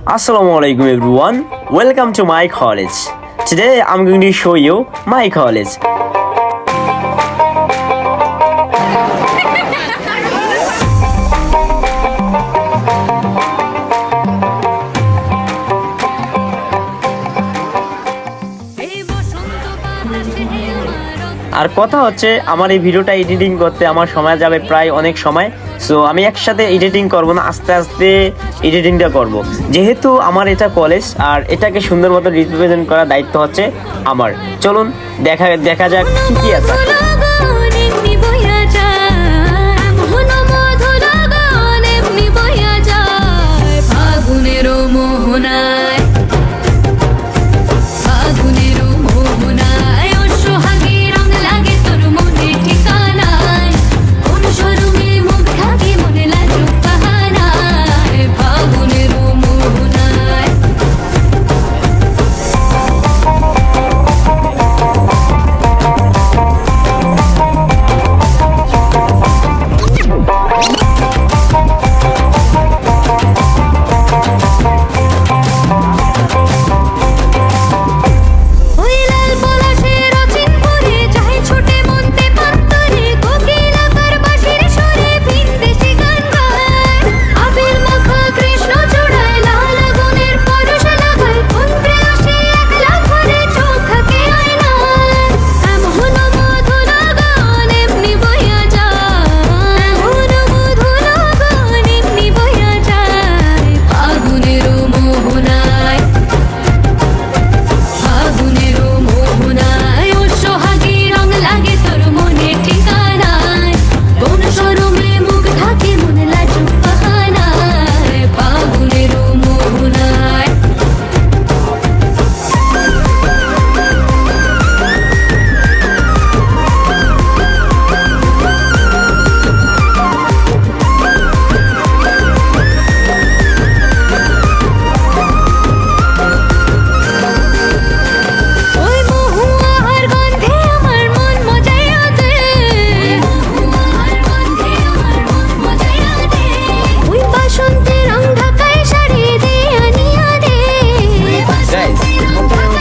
Assalamualaikum everyone, welcome to my college. Today I'm going to show you my college. আর কথা হচ্ছে আমার এই ভিডিওটা এডিটিং করতে আমার সময় যাবে প্রায় অনেক সময়। সো আমি একসাথে এডিটিং করব না, আস্তে আস্তে এডিটিংটা করব, যেহেতু আমার এটা কলেজ আর এটাকে সুন্দর মতো রিপ্রেজেন্ট করার দায়িত্ব হচ্ছে আমার। চলুন দেখা যাক কি কি আছে।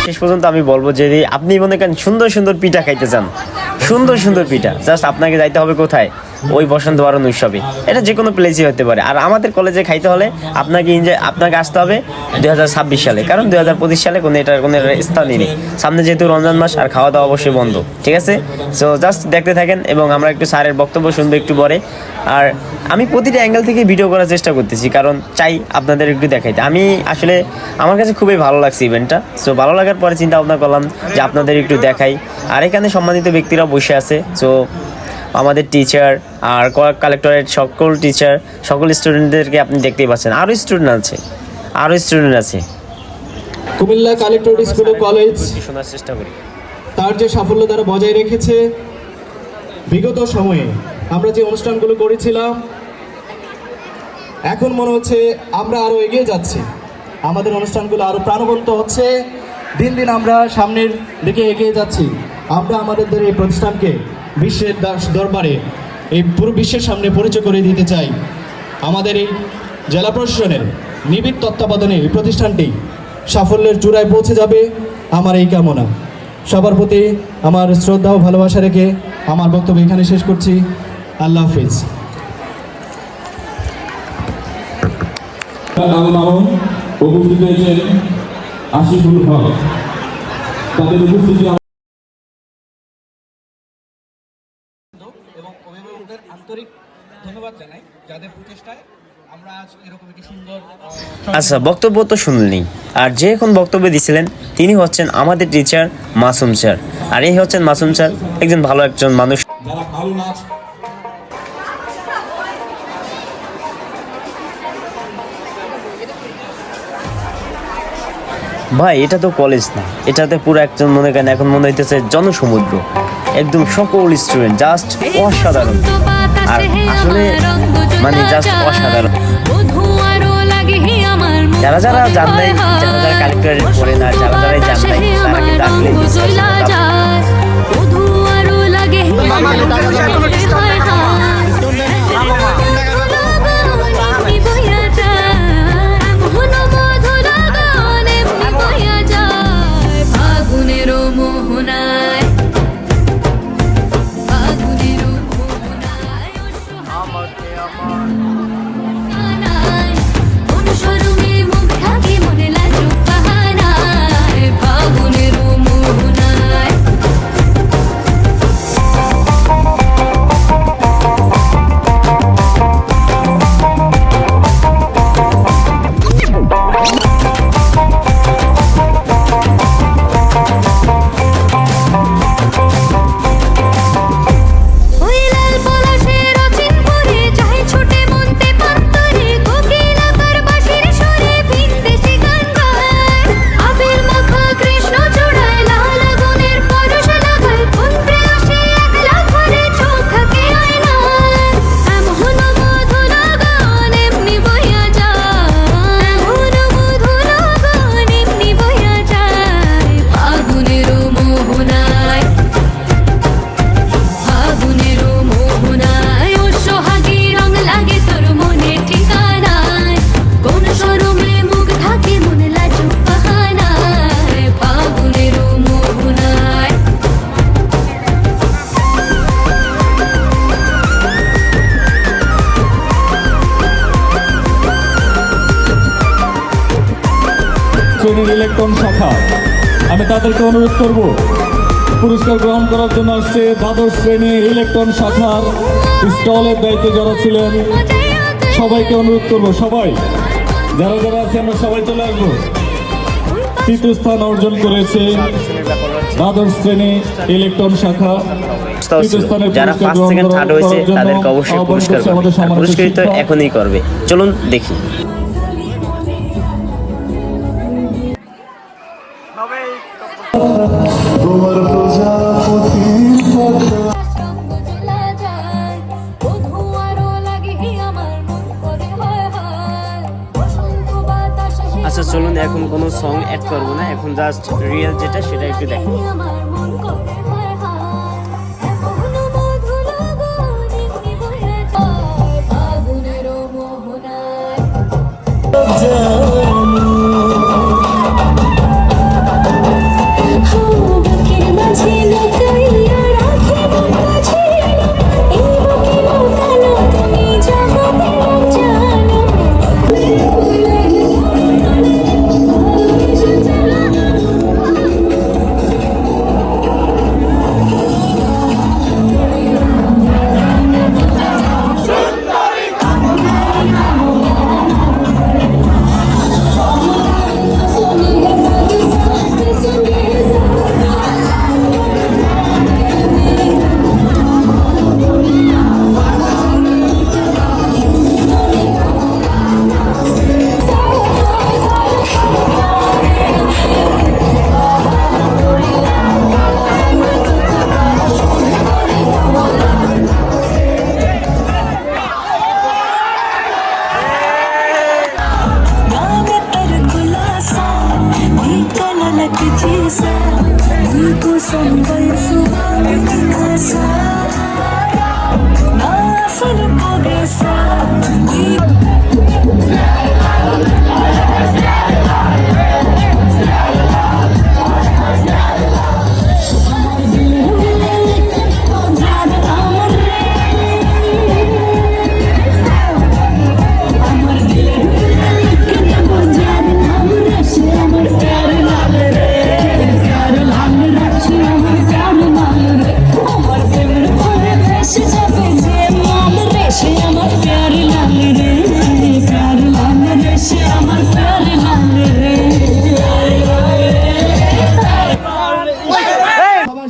শেষ পর্যন্ত আমি বলবো যে আপনি মনে করেন সুন্দর সুন্দর পিঠা খাইতে চান, সুন্দর সুন্দর পিঠা, জাস্ট আপনাকে যাইতে হবে কোথায়? ওই বসন্ত বরণ উৎসবে। এটা যে কোনো প্লেসই হতে পারে। আর আমাদের কলেজে খাইতে হলে আপনাকে আসতে হবে 2026 সালে, কারণ 2025 সালে এটার কোনো স্থানই নেই। সামনে যেহেতু রমজান মাস, আর খাওয়া দাওয়া অবশ্যই বন্ধ, ঠিক আছে? সো জাস্ট দেখতে থাকেন এবং আমরা একটু স্যারের বক্তব্য শুনবো একটু পরে। আর আমি প্রতিটা অ্যাঙ্গেল থেকে ভিডিও করার চেষ্টা করতেছি, কারণ চাই আপনাদের একটু দেখাইতে। আমি আসলে আমার কাছে খুবই ভালো লাগছে ইভেন্টটা। সো ভালো লাগার পরে চিন্তা ভাবনা করলাম যে আপনাদের একটু দেখাই। আর এখানে সম্মানিত ব্যক্তিরা বসে আছে। সো আমাদের টিচার আর কালেক্টরের সকল টিচার, সকল স্টুডেন্টদেরকে আপনি দেখতেই পাচ্ছেন। আরও স্টুডেন্ট আছে। কুমিল্লা কালেক্টরেট স্কুল ও কলেজ শোনার চেষ্টা করি। তার যে সাফল্য তারা বজায় রেখেছে। বিগত সময়ে আমরা যে অনুষ্ঠানগুলো করেছিলাম, এখন মনে হচ্ছে আমরা আরও এগিয়ে যাচ্ছি। আমাদের অনুষ্ঠানগুলো আরও প্রাণবন্ত হচ্ছে। দিন দিন আমরা সামনের দিকে এগিয়ে যাচ্ছি। আমরা আমাদের এই প্রতিষ্ঠানকে বিশ্বের দরবারে, এই পুরো বিশ্বের সামনে পরিচয় করে দিতে চাই। আমাদের এই জেলা প্রশাসনের নিবিড় তত্ত্বাবধানে এই প্রতিষ্ঠানটি সাফল্যের চূড়ায় পৌঁছে যাবে, আমার এই কামনা। সবার প্রতি আমার শ্রদ্ধা ও ভালোবাসা রেখে আমার বক্তব্য এখানে শেষ করছি। আল্লাহ হাফিজ। উপস্থিত হয়েছেন আশিকুল হক, তাদের উপস্থিতি এবং অভিভাবকদের আন্তরিক ধন্যবাদ জানাই, যাদের প্রচেষ্টায় আমরা আজ এরকম একটি সুন্দর। আচ্ছা, বক্তব্য তো শুনলেনি। আর যে এখন বক্তব্য দিছিলেন তিনি হচ্ছেন আমাদের টিচার মাসুম স্যার। আর এই হচ্ছেন মাসুম স্যার, একজন ভালো একজন মানুষ। যারা ভালো নাচ ভাই, এটা তো কলেজ না, এটাতে পুরো একজন মনে করেন এখন মনে হইতেছে জনসমুদ্র। একদম সকল স্টুডেন্ট জাস্ট অসাধারণ। আর আসলে মানে জাস্ট অসাধারণ। যারা জান নাই, যারা কালেক্টরেট পড়ে না, যারা জান নাই, তারা কিন্তু আসলে শ্রেণীর ইলেকট্রন শাখা। আমি তাদেরকে অনুরোধ করব পুরস্কার গ্রহণ করার জন্য আসছে দ্বাদশ শ্রেণীর ইলেকট্রন শাখার স্টলের দায়িত্বে যারা ছিলেন সবাইকে অনুরোধ করব, সবাই যারা যারা আছে আমরা সবাই চলে আসবো। তৃতীয় স্থান অর্জন করেছে দ্বাদশ শ্রেণী ইলেকট্রন শাখা। যারা ফার্স্ট সেকেন্ড থার্ড হয়েছে তাদেরকে অবশ্যই পুরস্কার করবে। আর পুরস্কৃত এখনই করবে, চলুন দেখি। তোমার প্রজাপতি আচ্ছা চলুন, এখন কোনো সং অ্যাড করবো না, এখন জাস্ট রিয়েল যেটা সেটা একটু দেখো।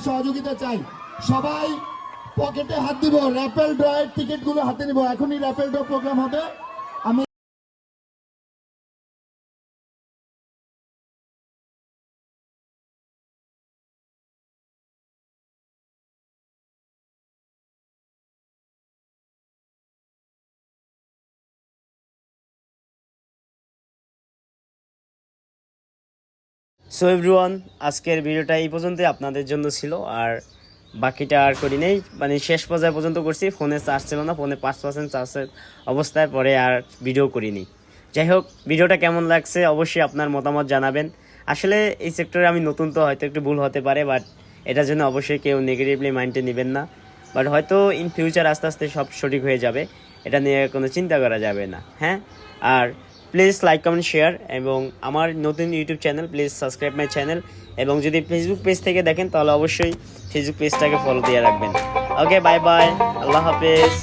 সহযোগিতা চাই, সবাই পকেটে হাত দিব, র্যাপেল ড্রয়ের টিকিটগুলো হাতে নিব। এখনই র্যাপেল ড্র প্রোগ্রাম হবে। আমি সো এভরিওয়ান, আজকের ভিডিওটা এই পর্যন্তই আপনাদের জন্য ছিল, আর বাকিটা আর করি নেই, মানে শেষ পর্যায়ে পর্যন্ত করছি। ফোনে চার্জ ছিল না, ফোনে 5% চার্জের অবস্থায় পরে আর ভিডিও করিনি। যাই হোক, ভিডিওটা কেমন লাগছে অবশ্যই আপনার মতামত জানাবেন। আসলে এই সেক্টরে আমি নতুন, তো হয়তো একটু ভুল হতে পারে, বাট এটার জন্য অবশ্যই কেউ নেগেটিভলি মাইন্ডে নেবেন না। বাট হয়তো ইন ফিউচার আস্তে আস্তে সব সঠিক হয়ে যাবে, এটা নিয়ে কোনো চিন্তা করা যাবে না। হ্যাঁ, আর প্লিজ লাইক কমেন্ট শেয়ার, এবং আমার নতুন YouTube channel, please subscribe my channel. এবং যদি ফেসবুক পেজ থেকে দেখেন তাহলে অবশ্যই ফেসবুক পেজটাকে ফলো দিয়ে রাখবেন। ওকে, বাই বাই, আল্লাহ হাফেজ।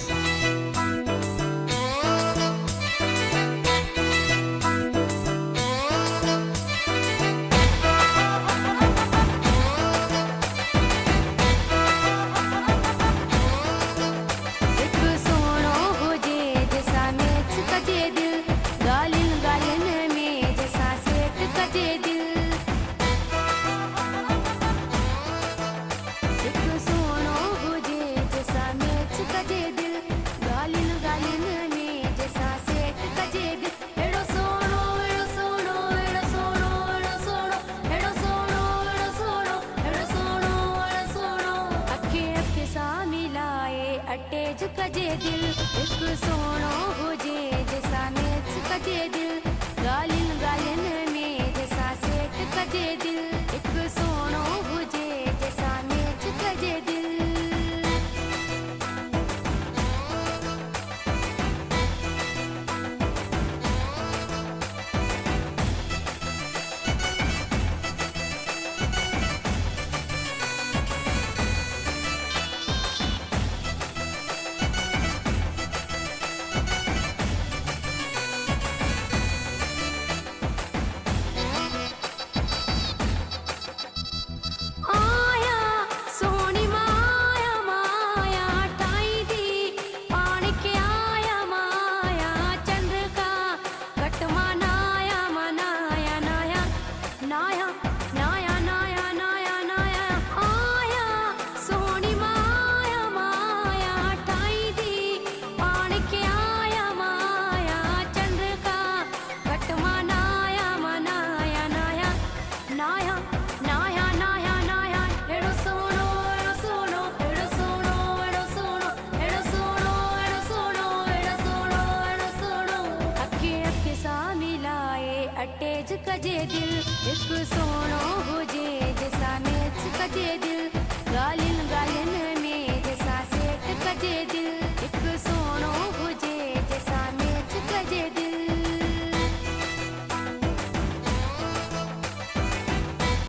कजे दिल एक सोनो हो जे जैसा मैच कजे दिल